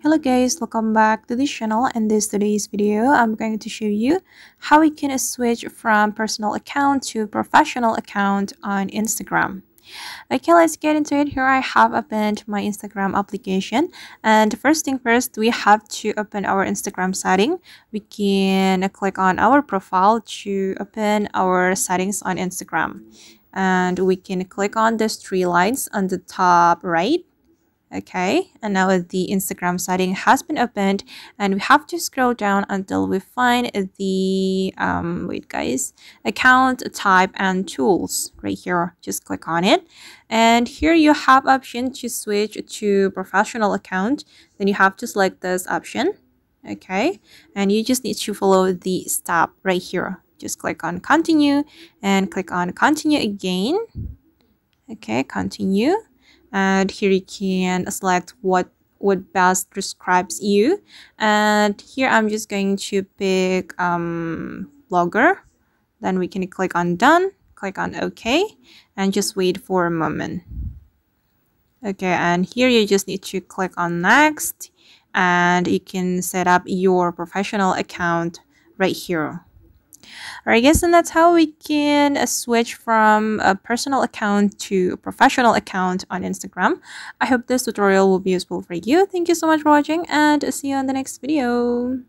Hello guys, welcome back to this channel. In today's video, I'm going to show you how we can switch from personal account to professional account on Instagram. Okay, let's get into it. Here I have opened my Instagram application, and first thing first, we have to open our Instagram setting. We can click on our profile to open our settings on Instagram, and we can click on these three lines on the top right. Okay, and now the Instagram setting has been opened, and we have to scroll down until we find the wait guys, account type and tools right here. Just click on it, and here you have option to switch to professional account. Then you have to select this option. Okay, and you just need to follow the step right here. Just click on continue and click on continue again. Okay, continue. And here you can select what best describes you, and here I'm just going to pick blogger. Then we can click on done, click on OK, and just wait for a moment. Okay, and here you just need to click on next, and you can set up your professional account right here. Alright guys, and that's how we can switch from a personal account to a professional account on Instagram. I hope this tutorial will be useful for you. Thank you so much for watching, and see you on the next video.